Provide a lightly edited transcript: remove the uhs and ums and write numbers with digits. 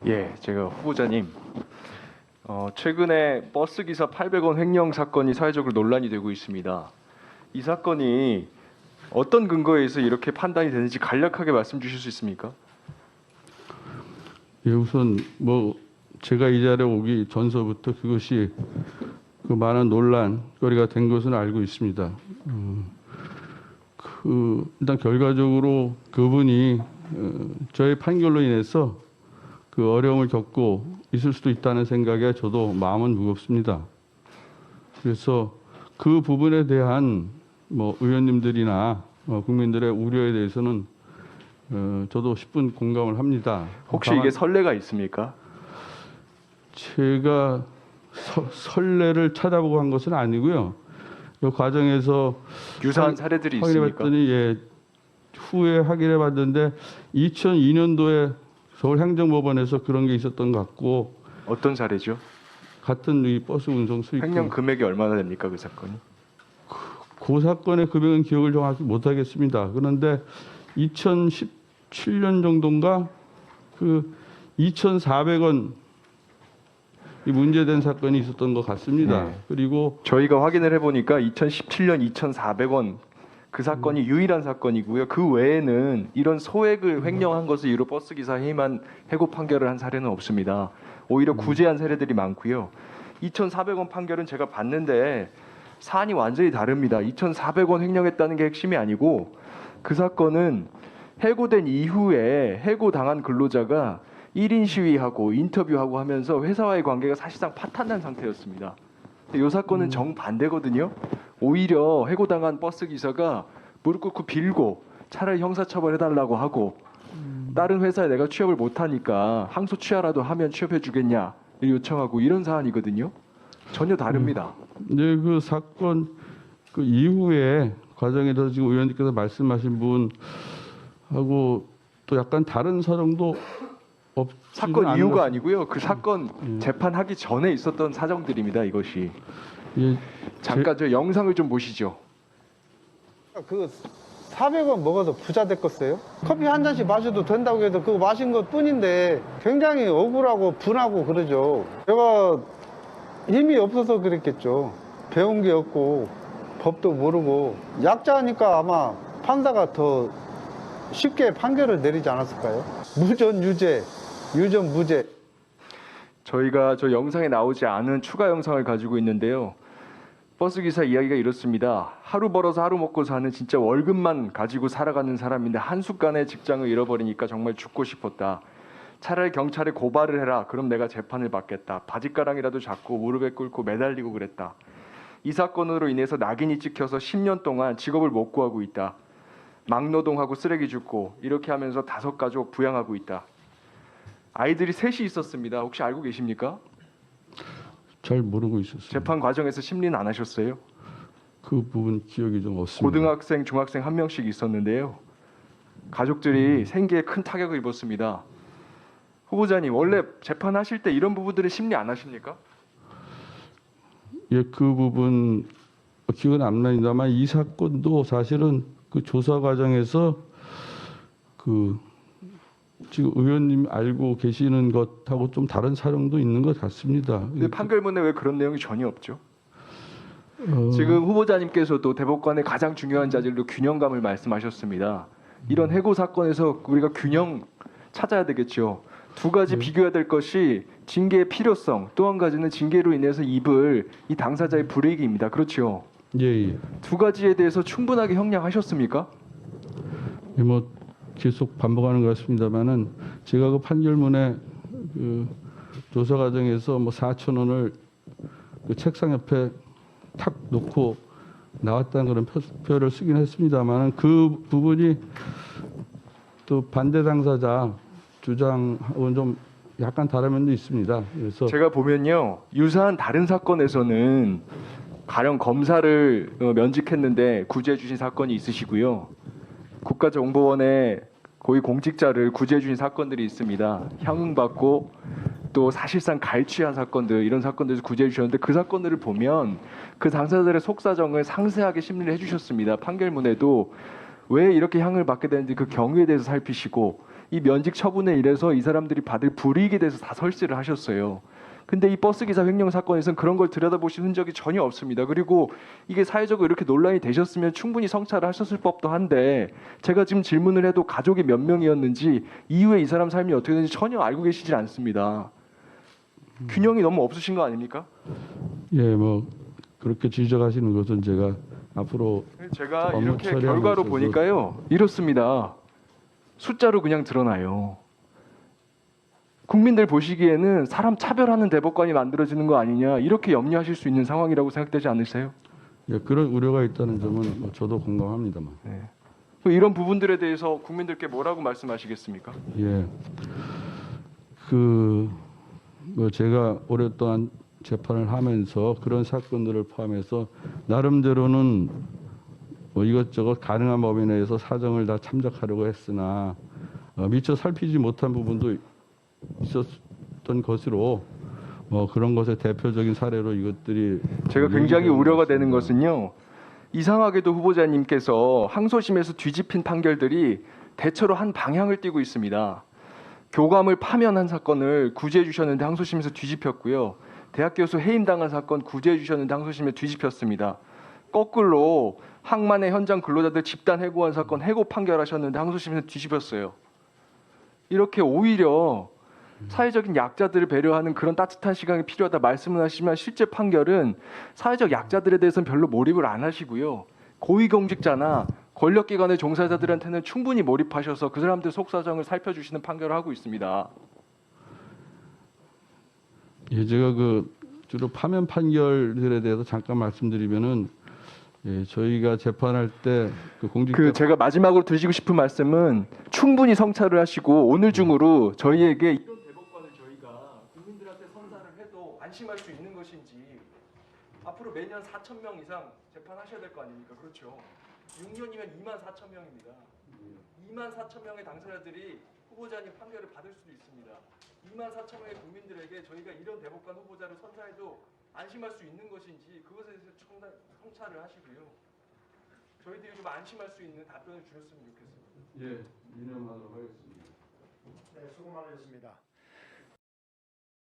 예, 제가 후보자님, 최근에 버스 기사 800원 횡령 사건이 사회적으로 논란이 되고 있습니다. 이 사건이 어떤 근거에 의해서 이렇게 판단이 되는지 간략하게 말씀 주실 수 있습니까? 예, 우선 제가 이 자리에 오기 전서부터 그것이 그 많은 논란거리가 된 것은 알고 있습니다. 일단 결과적으로 그분이 저의 판결로 인해서 그 어려움을 겪고 있을 수도 있다는 생각에 저도 마음은 무겁습니다. 그래서 그 부분에 대한 의원님들이나 국민들의 우려에 대해서는 저도 10분 공감을 합니다. 혹시 이게 선례가 있습니까? 제가 선례를 찾아보고 한 것은 아니고요. 이 과정에서 유사한 사례들이 있습니까? 확인해봤더니 후에 확인해봤는데 2002년도에 서울행정법원에서 그런 게 있었던 것 같고, 어떤 사례죠? 같은 이 버스 운송 수익금, 횡령 금액이 얼마나 됩니까, 그 사건이? 그 사건의 금액은 기억을 정확히 못하겠습니다. 그런데 2017년 정도인가 그 2,400원 이 문제된 사건이 있었던 것 같습니다. 네. 그리고 저희가 확인을 해보니까 2017년 2,400원 그 사건이 유일한 사건이고요. 그 외에는 이런 소액을 횡령한 것을 이유로 버스 기사 해임한 해고 판결을 한 사례는 없습니다. 오히려 구제한 사례들이 많고요. 2,400원 판결은 제가 봤는데 사안이 완전히 다릅니다. 2,400원 횡령했다는 게 핵심이 아니고, 그 사건은 해고된 이후에 해고당한 근로자가 1인 시위하고 인터뷰하고 하면서 회사와의 관계가 사실상 파탄난 상태였습니다. 근데 이 사건은 정반대거든요. 오히려 해고당한 버스 기사가 무릎 꿇고 빌고 차라리 형사처벌해달라고 하고, 다른 회사에 내가 취업을 못하니까 항소 취하라도 하면 취업해주겠냐 요청하고, 이런 사안이거든요. 전혀 다릅니다. 이제 그 사건 그 이후에 과정에서 지금 의원님께서 말씀하신 분하고 또 약간 다른 사정도 없지는 사건 이유가 않은 아니고요. 그 사건 재판하기 전에 있었던 사정들입니다. 이것이. 예, 잠깐 저 영상을 좀 보시죠. 그 400원 먹어도 부자 됐겠어요? 커피 한 잔씩 마셔도 된다고 해도 그거 마신 것 뿐인데 굉장히 억울하고 분하고 그러죠. 제가 힘이 없어서 그랬겠죠. 배운 게 없고 법도 모르고 약자니까 아마 판사가 더 쉽게 판결을 내리지 않았을까요? 무전 유죄, 유전 무죄. 저희가 저 영상에 나오지 않은 추가 영상을 가지고 있는데요. 버스 기사 이야기가 이렇습니다. 하루 벌어서 하루 먹고 사는 진짜 월급만 가지고 살아가는 사람인데 한순간에 직장을 잃어버리니까 정말 죽고 싶었다. 차라리 경찰에 고발을 해라. 그럼 내가 재판을 받겠다. 바짓가랑이라도 잡고 무릎에 꿇고 매달리고 그랬다. 이 사건으로 인해서 낙인이 찍혀서 10년 동안 직업을 못 구하고 있다. 막노동하고 쓰레기 줍고 이렇게 하면서 5가족 부양하고 있다. 아이들이 셋이 있었습니다. 혹시 알고 계십니까? 잘 모르고 있었어요. 재판 과정에서 심리는 안 하셨어요? 그 부분 기억이 좀 없습니다. 고등학생, 중학생 한 명씩 있었는데요. 가족들이 생계에 큰 타격을 입었습니다. 후보자님, 원래 재판하실 때 이런 부분들은 심리 안 하십니까? 예, 그 부분 기억은 안 납니다만 이 사건도 사실은 그 조사 과정에서 그 지금 의원님 알고 계시는 것하고 좀 다른 사정도 있는 것 같습니다. 근데 판결문에 왜 그런 내용이 전혀 없죠? 지금 후보자님께서도 대법관의 가장 중요한 자질로 균형감을 말씀하셨습니다. 이런 해고 사건에서 우리가 균형 찾아야 되겠죠. 두 가지 비교해야 될 것이 징계의 필요성, 또 한 가지는 징계로 인해서 입을 이 당사자의 불이익입니다. 그렇죠? 예. 두 가지에 대해서 충분하게 형량하셨습니까? 예, 계속 반복하는 것 같습니다만은 제가 그 판결문에 그 조사 과정에서 4,000원을 그 책상 옆에 탁 놓고 나왔다는 그런 표를 쓰긴 했습니다만은 그 부분이 또 반대 당사자 주장하고는 좀 약간 다른 면도 있습니다. 그래서 제가 보면요, 유사한 다른 사건에서는 가령 검사를 면직했는데 구제해 주신 사건이 있으시고요. 국가정보원의 고위 공직자를 구제해 주신 사건들이 있습니다. 향응받고 또 사실상 갈취한 사건들, 이런 사건들에서 구제해 주셨는데 그 사건들을 보면 그 당사자들의 속사정을 상세하게 심리를 해주셨습니다. 판결문에도 왜 이렇게 향을 받게 되는지 그 경위에 대해서 살피시고 이 면직 처분에 이래서 이 사람들이 받을 불이익에 대해서 다 설치를 하셨어요. 근데 이 버스기사 횡령 사건에서는 그런 걸 들여다보신 흔적이 전혀 없습니다. 그리고 이게 사회적으로 이렇게 논란이 되셨으면 충분히 성찰을 하셨을 법도 한데 제가 지금 질문을 해도 가족이 몇 명이었는지 이후에 이 사람 삶이 어떻게 되는지 전혀 알고 계시질 않습니다. 균형이 너무 없으신 거 아닙니까? 예, 뭐 그렇게 지적하시는 것은 제가 앞으로 제가 업무 이렇게 처리하면서 결과로 보니까요. 이렇습니다. 숫자로 그냥 드러나요. 국민들 보시기에는 사람 차별하는 대법관이 만들어지는 거 아니냐 이렇게 염려하실 수 있는 상황이라고 생각되지 않으세요? 예, 그런 우려가 있다는 점은 뭐 저도 공감합니다만. 네. 이런 부분들에 대해서 국민들께 뭐라고 말씀하시겠습니까? 예, 뭐 제가 오랫동안 재판을 하면서 그런 사건들을 포함해서 나름대로는 뭐 이것저것 가능한 범위 내에서 사정을 다 참작하려고 했으나 미처 살피지 못한 부분도 있었던 것으로 뭐 그런 것의 대표적인 사례로 이것들이 제가 굉장히 얘기되는 우려가 것 되는 같습니다. 것은요. 이상하게도 후보자님께서 항소심에서 뒤집힌 판결들이 대체로 한 방향을 띠고 있습니다. 교감을 파면한 사건을 구제해 주셨는데 항소심에서 뒤집혔고요. 대학 교수 해임당한 사건 구제해 주셨는데 항소심에 뒤집혔습니다. 거꾸로 항만의 현장 근로자들 집단 해고한 사건 해고 판결하셨는데 항소심에서 뒤집혔어요. 이렇게 오히려 사회적인 약자들을 배려하는 그런 따뜻한 시간이 필요하다 말씀은 하시지만 실제 판결은 사회적 약자들에 대해서는 별로 몰입을 안 하시고요. 고위공직자나 권력기관의 종사자들한테는 충분히 몰입하셔서 그 사람들 속사정을 살펴주시는 판결을 하고 있습니다. 예, 제가 주로 파면 판결들에 대해서 잠깐 말씀드리면은 예, 저희가 재판할 때 공직자 제가 마지막으로 드리고 싶은 말씀은 충분히 성찰을 하시고 오늘 중으로 저희에게 이런 대법관을 저희가 국민들한테 선사를 해도 안심할 수 있는 것인지 앞으로 매년 4천 명 이상 재판하셔야 될 거 아닙니까? 그렇죠. 6년이면 2만 4천 명입니다. 2만 4천 명의 당사자들이 후보자님 판결을 받을 수도 있습니다. 2만 4천 명의 국민들에게 저희가 이런 대법관 후보자를 선사해도 안심할 수 있는 것인지 그것에 대해서 성찰을 하시고요. 저희들이 좀 안심할 수 있는 답변을 주셨으면 좋겠습니다. 예, 유념하도록 하겠습니다. 네, 수고 많으셨습니다.